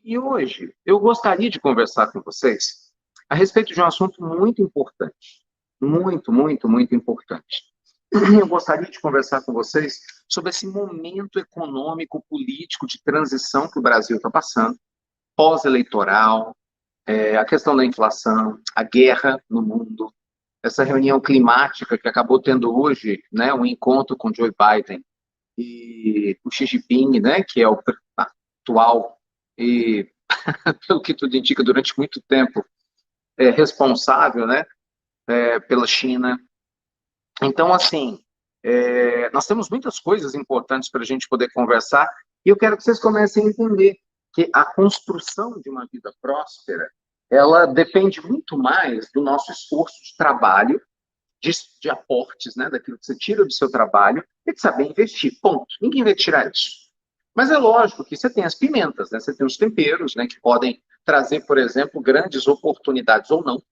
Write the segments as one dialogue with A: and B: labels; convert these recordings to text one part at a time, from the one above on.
A: E hoje eu gostaria de conversar com vocês a respeito de um assunto muito importante. Muito, muito, muito importante. Eu gostaria de conversar com vocês sobre esse momento econômico, político de transição que o Brasil está passando, pós-eleitoral, a questão da inflação, a guerra no mundo, essa reunião climática que acabou tendo hoje, né, um encontro com Joe Biden e o Xi Jinping, né, que é o atual e, pelo que tudo indica, durante muito tempo, responsável, né, pela China. Então, assim, nós temos muitas coisas importantes para a gente poder conversar e eu quero que vocês comecem a entender que a construção de uma vida próspera, ela depende muito mais do nosso esforço de trabalho, de aportes, né, daquilo que você tira do seu trabalho e de saber investir, ponto. Ninguém vai tirar isso. Mas é lógico que você tem as pimentas, né, você tem os temperos, né, que podem trazer, por exemplo, grandes oportunidades ou não,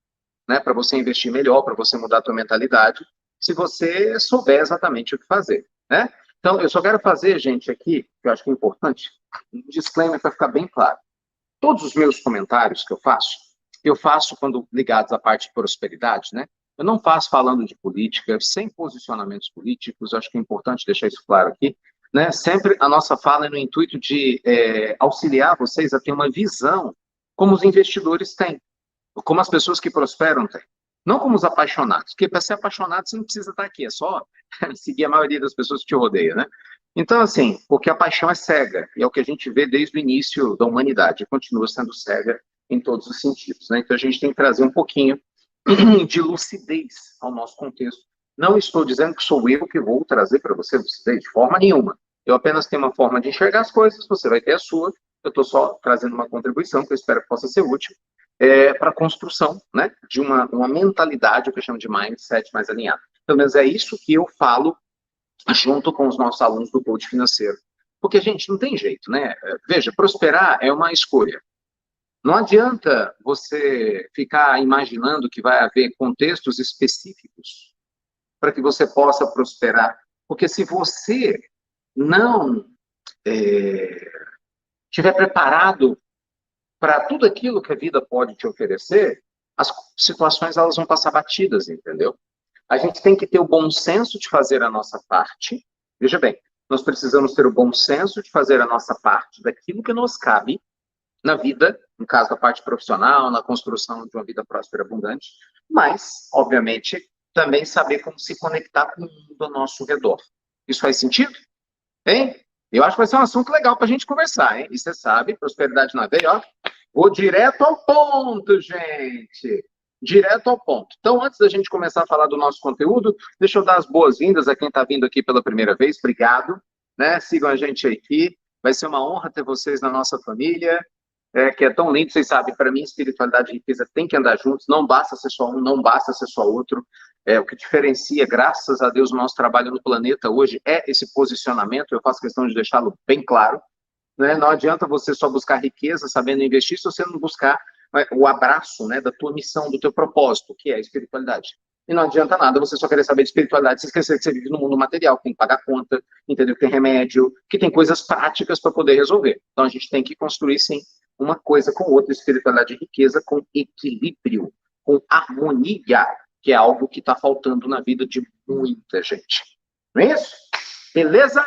A: né, para você investir melhor, para você mudar a sua mentalidade, se você souber exatamente o que fazer, né? Então, eu só quero fazer, gente, aqui, que eu acho que é importante, um disclaimer para ficar bem claro. Todos os meus comentários que eu faço quando ligados à parte de prosperidade, né? Eu não faço falando de política, sem posicionamentos políticos, acho que é importante deixar isso claro aqui, né? Sempre a nossa fala é no intuito de auxiliar vocês a ter uma visão como os investidores têm, como as pessoas que prosperam têm. Não como os apaixonados, porque para ser apaixonado você não precisa estar aqui, é só seguir a maioria das pessoas que te rodeiam, né? Então, assim, porque a paixão é cega, e é o que a gente vê desde o início da humanidade, continua sendo cega em todos os sentidos, né? Então, a gente tem que trazer um pouquinho de lucidez ao nosso contexto. Não estou dizendo que sou eu que vou trazer para você lucidez, de forma nenhuma. Eu apenas tenho uma forma de enxergar as coisas, você vai ter a sua, eu estou só trazendo uma contribuição que eu espero que possa ser útil para a construção, né, de uma mentalidade, o que eu chamo de mindset mais alinhado. Pelo menos é isso que eu falo junto com os nossos alunos do coach financeiro. Porque, gente, não tem jeito, né? Veja, prosperar é uma escolha. Não adianta você ficar imaginando que vai haver contextos específicos para que você possa prosperar. Porque se você não estiver preparado para tudo aquilo que a vida pode te oferecer, as situações elas vão passar batidas, entendeu? A gente tem que ter o bom senso de fazer a nossa parte. Veja bem, nós precisamos ter o bom senso de fazer a nossa parte daquilo que nos cabe na vida, no caso da parte profissional, na construção de uma vida próspera e abundante, mas, obviamente, também saber como se conectar com o mundo ao nosso redor. Isso faz sentido? Hein? Eu acho que vai ser um assunto legal para a gente conversar, hein? E você sabe, prosperidade na veia, ó. Vou direto ao ponto, gente. Direto ao ponto. Então, antes da gente começar a falar do nosso conteúdo, deixa eu dar as boas-vindas a quem está vindo aqui pela primeira vez. Obrigado. Né? Sigam a gente aqui. Vai ser uma honra ter vocês na nossa família, que é tão lindo. Vocês sabem, para mim, espiritualidade e riqueza tem que andar juntos. Não basta ser só um, não basta ser só outro. O que diferencia, graças a Deus, o nosso trabalho no planeta hoje é esse posicionamento. Eu faço questão de deixá-lo bem claro. Né? Não adianta você só buscar riqueza sabendo investir se você não buscar o abraço, né, da tua missão, do teu propósito, que é a espiritualidade. E não adianta nada você só querer saber de espiritualidade se esquecer que você vive no mundo material, que tem que pagar conta, entendeu? Que tem remédio, que tem coisas práticas para poder resolver. Então a gente tem que construir, sim, uma coisa com outra, espiritualidade e riqueza, com equilíbrio, com harmonia, que é algo que está faltando na vida de muita gente. Não é isso? Beleza?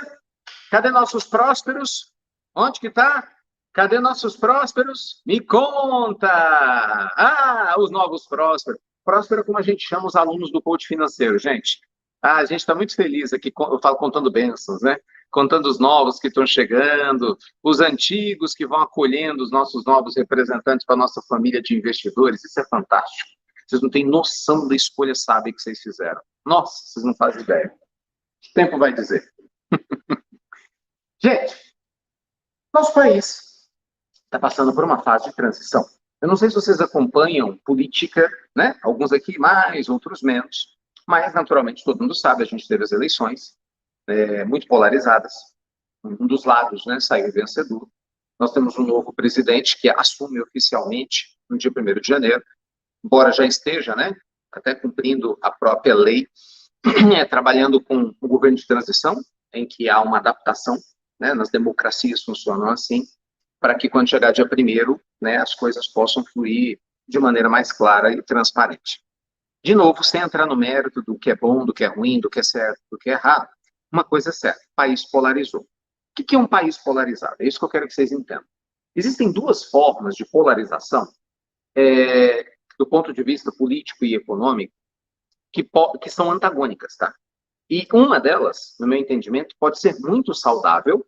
A: Cadê nossos prósperos? Onde que tá? Cadê nossos prósperos? Me conta! Ah, os novos prósperos. Próspero é como a gente chama os alunos do coach financeiro, gente. Ah, a gente está muito feliz aqui, eu falo contando bênçãos, né? Contando os novos que estão chegando, os antigos que vão acolhendo os nossos novos representantes para a nossa família de investidores. Isso é fantástico. Vocês não têm noção da escolha sábia que vocês fizeram. Nossa, vocês não fazem ideia. O tempo vai dizer. Gente, nosso país está passando por uma fase de transição. Eu não sei se vocês acompanham política, né? Alguns aqui mais, outros menos, mas naturalmente todo mundo sabe, a gente teve as eleições muito polarizadas. Um dos lados, né, saiu vencedor. Nós temos um novo presidente que assume oficialmente no dia 1º de janeiro, embora já esteja, né, até cumprindo a própria lei, trabalhando com o governo de transição, em que há uma adaptação, né, nas democracias funcionam assim. para que quando chegar dia 1º, né, as coisas possam fluir de maneira mais clara e transparente. De novo, sem entrar no mérito do que é bom, do que é ruim, do que é certo, do que é errado, uma coisa é certa, o país polarizou. O que é um país polarizado? É isso que eu quero que vocês entendam. Existem duas formas de polarização, do ponto de vista político e econômico, que são antagônicas, tá? E uma delas, no meu entendimento, pode ser muito saudável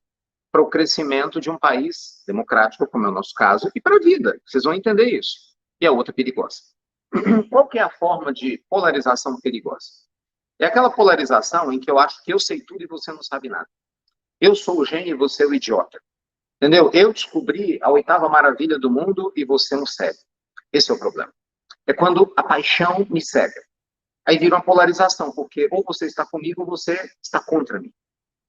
A: para o crescimento de um país democrático, como é o nosso caso, e para a vida. Vocês vão entender isso. E a outra perigosa. Qual que é a forma de polarização perigosa? É aquela polarização em que eu acho que eu sei tudo e você não sabe nada. Eu sou o gênio e você é o idiota. Entendeu? Eu descobri a 8ª maravilha do mundo e você não cego. Esse é o problema. É quando a paixão me cega. Aí vira uma polarização, porque ou você está comigo ou você está contra mim.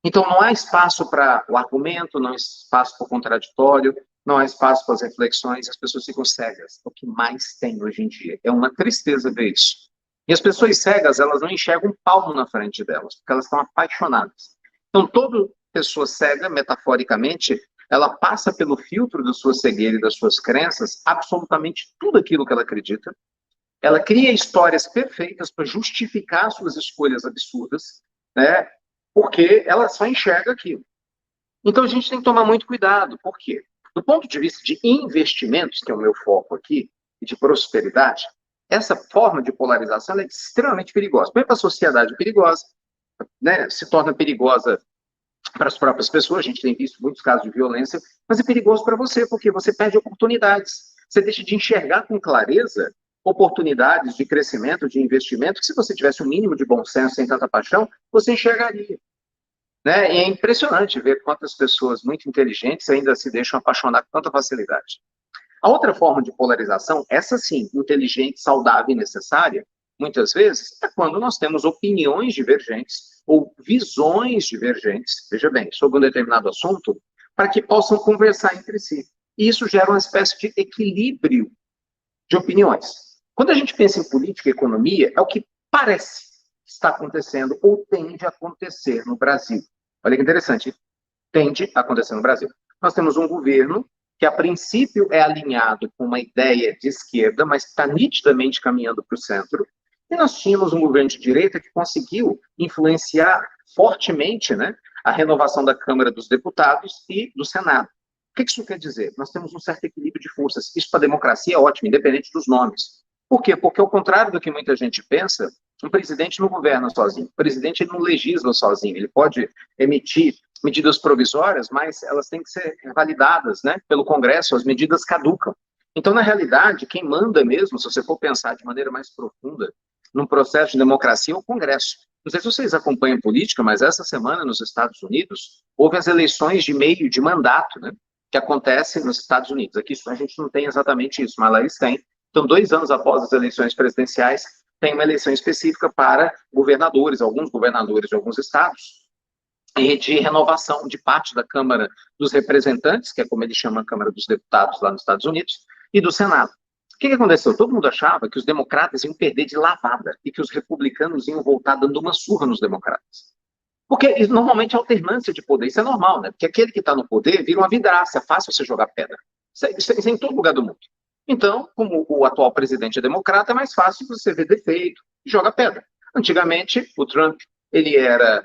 A: Então não há espaço para o argumento, não há espaço para o contraditório, não há espaço para as reflexões, as pessoas ficam cegas. É o que mais tem hoje em dia. É uma tristeza ver isso. E as pessoas cegas, elas não enxergam um palmo na frente delas, porque elas estão apaixonadas. Então toda pessoa cega, metaforicamente, ela passa pelo filtro da sua cegueira e das suas crenças absolutamente tudo aquilo que ela acredita. Ela cria histórias perfeitas para justificar suas escolhas absurdas, né? Porque ela só enxerga aquilo. Então a gente tem que tomar muito cuidado. Por quê? Do ponto de vista de investimentos, que é o meu foco aqui, e de prosperidade, essa forma de polarização é extremamente perigosa. Primeiro, para a sociedade é perigosa, né? Se torna perigosa para as próprias pessoas, a gente tem visto muitos casos de violência, mas é perigoso para você, porque você perde oportunidades. Você deixa de enxergar com clareza oportunidades de crescimento, de investimento, que se você tivesse um mínimo de bom senso, sem tanta paixão, você enxergaria. Né? E é impressionante ver quantas pessoas muito inteligentes ainda se deixam apaixonar com tanta facilidade. A outra forma de polarização, essa sim, inteligente, saudável e necessária, muitas vezes, é quando nós temos opiniões divergentes ou visões divergentes, veja bem, sobre um determinado assunto, para que possam conversar entre si. E isso gera uma espécie de equilíbrio de opiniões. Quando a gente pensa em política e economia, é o que parece que está acontecendo ou tende a acontecer no Brasil. Olha que interessante, tende a acontecer no Brasil. Nós temos um governo que, a princípio, é alinhado com uma ideia de esquerda, mas está nitidamente caminhando para o centro. E nós tínhamos um governo de direita que conseguiu influenciar fortemente, né, a renovação da Câmara dos Deputados e do Senado. O que isso quer dizer? Nós temos um certo equilíbrio de forças. Isso para a democracia é ótimo, independente dos nomes. Por quê? Porque, ao contrário do que muita gente pensa, um presidente não governa sozinho. O presidente ele não legisla sozinho. Ele pode emitir medidas provisórias, mas elas têm que ser validadas, né, pelo Congresso, as medidas caducam. Então, na realidade, quem manda mesmo, se você for pensar de maneira mais profunda, num processo de democracia, é o Congresso. Não sei se vocês acompanham política, mas essa semana, nos Estados Unidos, houve as eleições de meio de mandato, né, que acontecem nos Estados Unidos. Aqui a gente não tem exatamente isso, mas lá eles têm. Então, 2 anos após as eleições presidenciais, tem uma eleição específica para governadores, alguns governadores de alguns estados, e de renovação de parte da Câmara dos Representantes, que é como eles chamam a Câmara dos Deputados lá nos Estados Unidos, e do Senado. O que aconteceu? Todo mundo achava que os democratas iam perder de lavada e que os republicanos iam voltar dando uma surra nos democratas. Porque normalmente é alternância de poder, isso é normal, né? Porque aquele que está no poder vira uma vidraça, é fácil você jogar pedra. Isso é em todo lugar do mundo. Então, como o atual presidente é democrata, é mais fácil você ver defeito e joga pedra. Antigamente, o Trump, ele era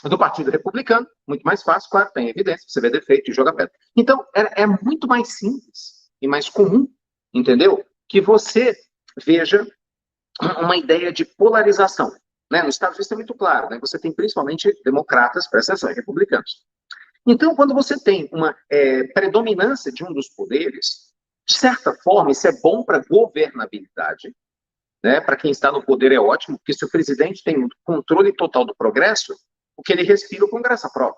A: do Partido Republicano, muito mais fácil, claro, tem evidência, você vê defeito e joga pedra. Então, é muito mais simples e mais comum, entendeu? Que você veja uma ideia de polarização. Né? Nos Estados Unidos é muito claro, né? Você tem principalmente democratas, presta atenção, republicanos. Então, quando você tem uma predominância de um dos poderes, de certa forma, isso é bom para a governabilidade, né? Para quem está no poder é ótimo, porque se o presidente tem o controle total do progresso, o que ele respira, o Congresso aprova.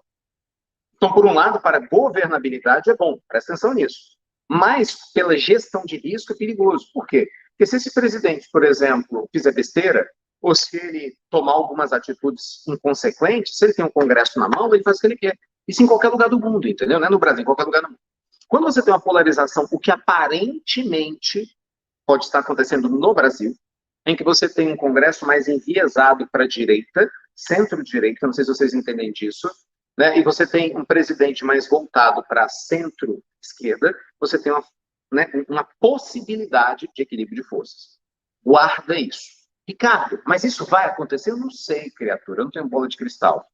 A: Então, por um lado, para a governabilidade é bom, presta atenção nisso. Mas, pela gestão de risco, é perigoso. Por quê? Porque se esse presidente, por exemplo, fizer besteira, ou se ele tomar algumas atitudes inconsequentes, se ele tem um Congresso na mão, ele faz o que ele quer. Isso em qualquer lugar do mundo, entendeu? Não é no Brasil, em qualquer lugar do mundo. Quando você tem uma polarização, o que aparentemente pode estar acontecendo no Brasil, em que você tem um Congresso mais enviesado para a direita, centro-direita, não sei se vocês entendem disso, né, e você tem um presidente mais voltado para centro-esquerda, você tem né, uma possibilidade de equilíbrio de forças. Guarda isso. Ricardo, mas isso vai acontecer? Eu não sei, criatura, eu não tenho bola de cristal.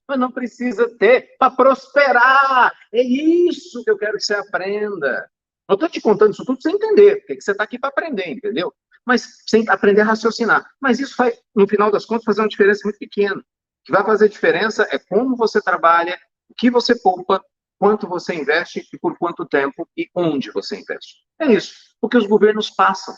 A: Mas não precisa ter para prosperar. É isso que eu quero que você aprenda. Eu estou te contando isso tudo para você entender, porque você está aqui para aprender, entendeu? Mas sem aprender a raciocinar. Mas isso vai, no final das contas, fazer uma diferença muito pequena. O que vai fazer diferença é como você trabalha, o que você poupa, quanto você investe e por quanto tempo e onde você investe. É isso. Porque os governos passam.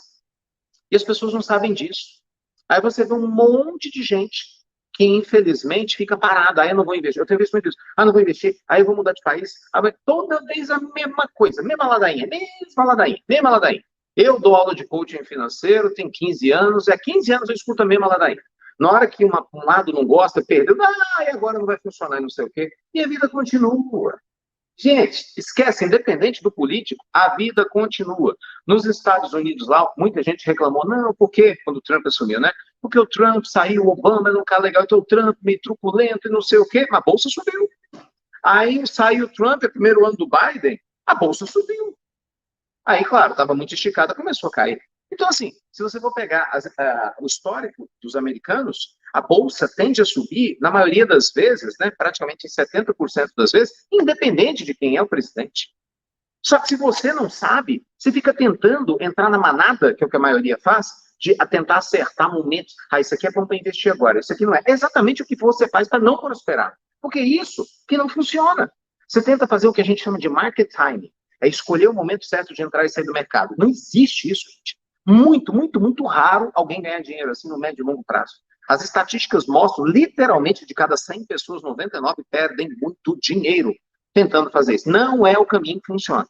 A: E as pessoas não sabem disso. Aí você vê um monte de gente que, infelizmente, fica parada. Aí eu não vou investir. Eu tenho visto muito isso. Ah, não vou investir. Aí eu vou mudar de país. Aí toda vez a mesma coisa. Mesma ladainha. Mesma ladainha. Mesma ladainha. Eu dou aula de coaching financeiro, tenho 15 anos. E há 15 anos eu escuto a mesma ladainha. Na hora que um lado não gosta, perdeu. Ah, e agora não vai funcionar, não sei o quê. E a vida continua. Gente, esquece, independente do político, a vida continua. Nos Estados Unidos, lá, muita gente reclamou, não, por quê? Quando o Trump assumiu, né? Porque o Trump saiu, o Obama não tá legal, então o Trump meio truculento e não sei o quê, mas a bolsa subiu. Aí saiu o Trump, é o primeiro ano do Biden, a bolsa subiu. Aí, claro, estava muito esticada, começou a cair. Então, assim, se você for pegar o histórico dos americanos, a bolsa tende a subir, na maioria das vezes, né, praticamente em 70% das vezes, independente de quem é o presidente. Só que se você não sabe, você fica tentando entrar na manada, que é o que a maioria faz, de tentar acertar momentos. Ah, isso aqui é bom para investir agora, isso aqui não é. É exatamente o que você faz para não prosperar. Porque é isso que não funciona. Você tenta fazer o que a gente chama de market timing. É escolher o momento certo de entrar e sair do mercado. Não existe isso, gente. Muito, muito, muito raro alguém ganhar dinheiro assim no médio e longo prazo. As estatísticas mostram, literalmente, de cada 100 pessoas, 99 perdem muito dinheiro tentando fazer isso. Não é o caminho que funciona.